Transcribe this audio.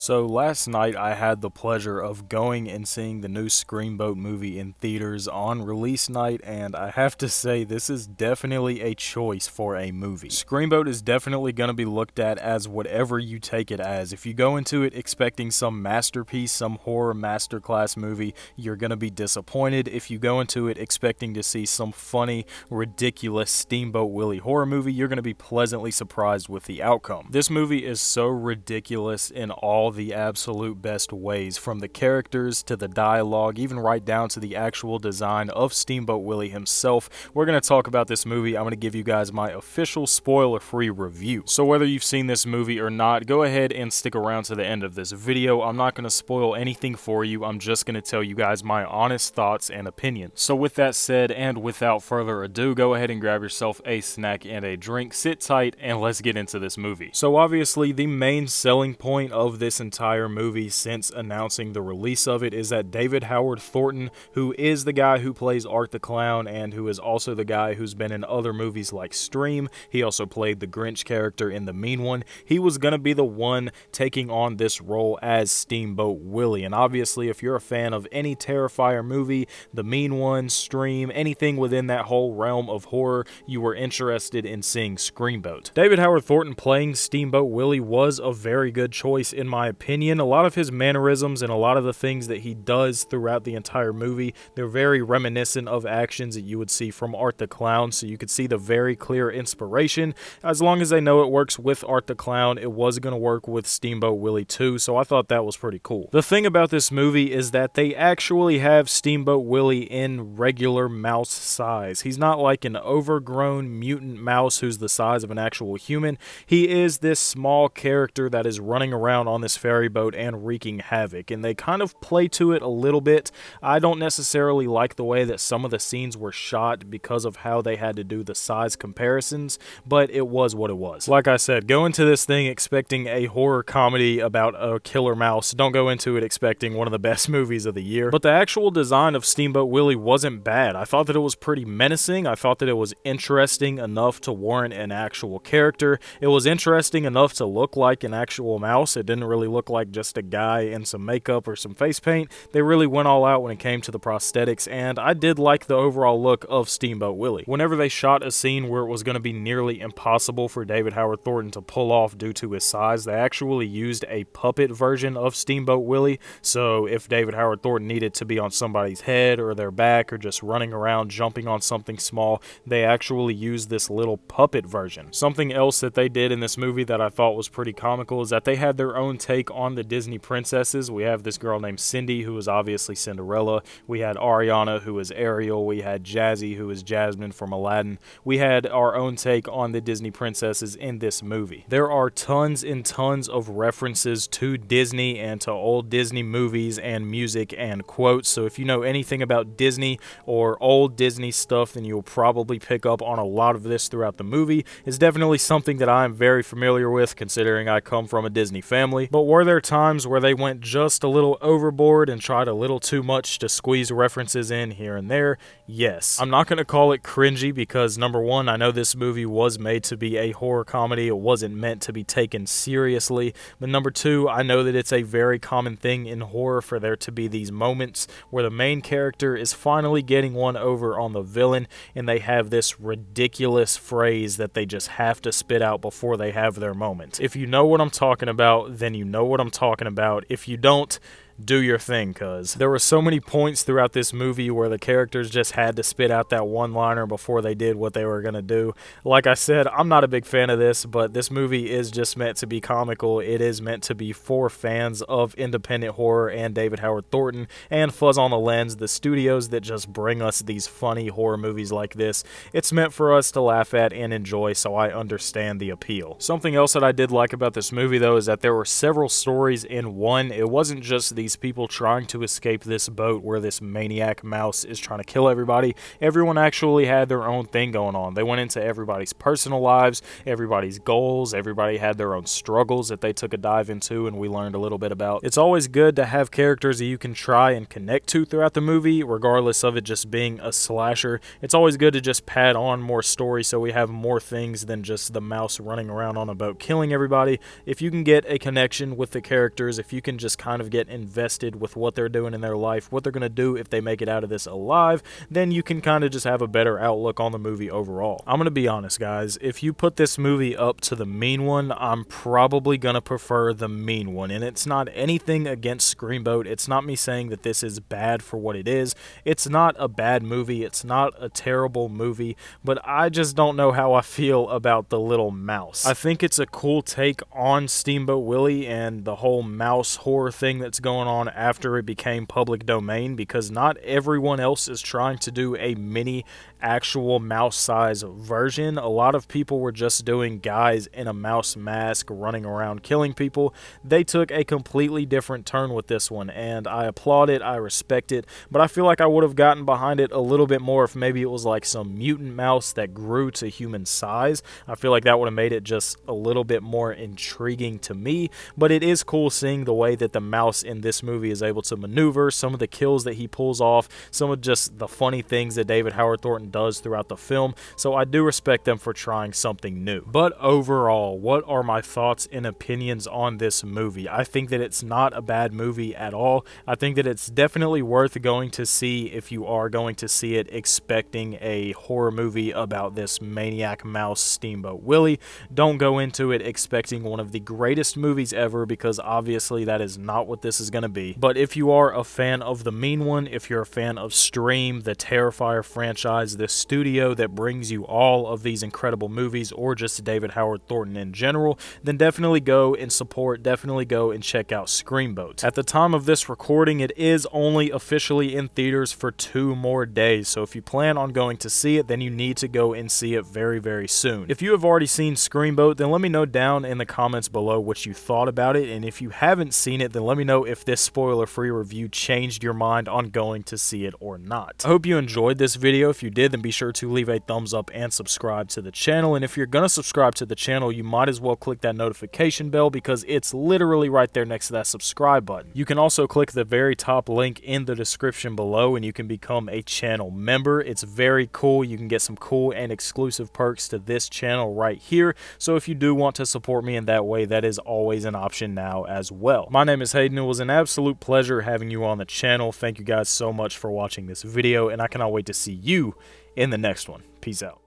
So last night I had the pleasure of going and seeing the new Screamboat movie in theaters on release night, and I have to say this is definitely a choice for a movie. Screamboat is definitely going to be looked at as whatever you take it as. If you go into it expecting some masterpiece, some horror masterclass movie, you're going to be disappointed. If you go into it expecting to see some funny, ridiculous Steamboat Willie horror movie, you're going to be pleasantly surprised with the outcome. This movie is so ridiculous in all the absolute best ways, from the characters to the dialogue, even right down to the actual design of Steamboat Willie himself. We're going to talk about this movie. I'm going to give you guys my official spoiler-free review. So whether you've seen this movie or not, go ahead and stick around to the end of this video. I'm not going to spoil anything for you. I'm just going to tell you guys my honest thoughts and opinions. So with that said, and without further ado, go ahead and grab yourself a snack and a drink, sit tight, and let's get into this movie. So obviously, the main selling point of this entire movie since announcing the release of it is that David Howard Thornton, who is the guy who plays Art the Clown and who is also the guy who's been in other movies like Stream, he also played the Grinch character in The Mean One, he was going to be the one taking on this role as Steamboat Willie. And obviously, if you're a fan of any Terrifier movie, The Mean One, Stream, anything within that whole realm of horror, you were interested in seeing Screamboat. David Howard Thornton playing Steamboat Willie was a very good choice in my opinion. A lot of his mannerisms and a lot of the things that he does throughout the entire movie, they're very reminiscent of actions that you would see from Art the Clown, so you could see the very clear inspiration. As long as they know it works with Art the Clown, it was going to work with Steamboat Willie too, so I thought that was pretty cool. The thing about this movie is that they actually have Steamboat Willie in regular mouse size. He's not like an overgrown mutant mouse who's the size of an actual human. He is this small character that is running around on this ferry boat and wreaking havoc, and they kind of play to it a little bit. I don't necessarily like the way that some of the scenes were shot because of how they had to do the size comparisons, but it was what it was. Like I said, go into this thing expecting a horror comedy about a killer mouse. Don't go into it expecting one of the best movies of the year. But the actual design of Steamboat Willie wasn't bad. I thought that it was pretty menacing. I thought that it was interesting enough to warrant an actual character. It was interesting enough to look like an actual mouse. It didn't really look like just a guy in some makeup or some face paint. They really went all out when it came to the prosthetics, and I did like the overall look of Steamboat Willie. Whenever they shot a scene where it was going to be nearly impossible for David Howard Thornton to pull off due to his size, they actually used a puppet version of Steamboat Willie. So if David Howard Thornton needed to be on somebody's head or their back or just running around jumping on something small, they actually used this little puppet version. Something else that they did in this movie that I thought was pretty comical is that they had their own take on the Disney princesses. We have this girl named Cindy, who is obviously Cinderella. We had Ariana, who is Ariel. We had Jazzy, who is Jasmine from Aladdin. We had our own take on the Disney princesses in this movie. There are tons and tons of references to Disney and to old Disney movies and music and quotes, so if you know anything about Disney or old Disney stuff, then you'll probably pick up on a lot of this throughout the movie. It's definitely something that I'm very familiar with, considering I come from a Disney family. But were there times where they went just a little overboard and tried a little too much to squeeze references in here and there? Yes. I'm not going to call it cringy because, number one, I know this movie was made to be a horror comedy. It wasn't meant to be taken seriously. But number two, I know that it's a very common thing in horror for there to be these moments where the main character is finally getting one over on the villain, and they have this ridiculous phrase that they just have to spit out before they have their moment. If you know what I'm talking about, then you know what I'm talking about. If you don't, do your thing, cuz there were so many points throughout this movie where the characters just had to spit out that one-liner before they did what they were going to do. Like I said, I'm not a big fan of this, but this movie is just meant to be comical. It is meant to be for fans of independent horror and David Howard Thornton and Fuzz on the Lens, the studios that just bring us these funny horror movies like this. It's meant for us to laugh at and enjoy, so I understand the appeal. Something else that I did like about this movie, though, is that there were several stories in one. It wasn't just these people trying to escape this boat where this maniac mouse is trying to kill everybody, everyone actually had their own thing going on. They went into everybody's personal lives, everybody's goals, everybody had their own struggles that they took a dive into and we learned a little bit about. It's always good to have characters that you can try and connect to throughout the movie, regardless of it just being a slasher. It's always good to just pad on more story so we have more things than just the mouse running around on a boat killing everybody. If you can get a connection with the characters, if you can just kind of get invested with what they're doing in their life, what they're going to do if they make it out of this alive, then you can kind of just have a better outlook on the movie overall. I'm going to be honest, guys. If you put this movie up to the mean one, I'm probably going to prefer the mean one. And it's not anything against Screamboat. It's not me saying that this is bad for what it is. It's not a bad movie. It's not a terrible movie. But I just don't know how I feel about the little mouse. I think it's a cool take on Steamboat Willie and the whole mouse horror thing that's going on after it became public domain, because not everyone else is trying to do a mini actual mouse size version. A lot of people were just doing guys in a mouse mask running around killing people. They took a completely different turn with this one, and I applaud it, I respect it, but I feel like I would have gotten behind it a little bit more if maybe it was like some mutant mouse that grew to human size. I feel like that would have made it just a little bit more intriguing to me, but it is cool seeing the way that the mouse in this movie is able to maneuver, some of the kills that he pulls off, some of just the funny things that David Howard Thornton does throughout the film, so I do respect them for trying something new. But overall, what are my thoughts and opinions on this movie? I think that it's not a bad movie at all. I think that it's definitely worth going to see if you are going to see it expecting a horror movie about this maniac mouse Steamboat Willie. Don't go into it expecting one of the greatest movies ever, because obviously that is not what this is going to be. But if you are a fan of the mean one, if you're a fan of Scream, the Terrifier franchise, the studio that brings you all of these incredible movies, or just David Howard Thornton in general, then definitely go and support, definitely go and check out Screamboat. At the time of this recording, it is only officially in theaters for 2 more days, so if you plan on going to see it, then you need to go and see it very, very soon. If you have already seen Screamboat, then let me know down in the comments below what you thought about it, and if you haven't seen it, then let me know if this spoiler-free review changed your mind on going to see it or not. I hope you enjoyed this video. If you did, then be sure to leave a thumbs up and subscribe to the channel, and if you're gonna subscribe to the channel, you might as well click that notification bell, because it's literally right there next to that subscribe button. You can also click the very top link in the description below and you can become a channel member. It's very cool. You can get some cool and exclusive perks to this channel right here, so if you do want to support me in that way, that is always an option now as well. My name is Haydxn. It was an absolute pleasure having you on the channel. Thank you guys so much for watching this video, and I cannot wait to see you in the next one. Peace out.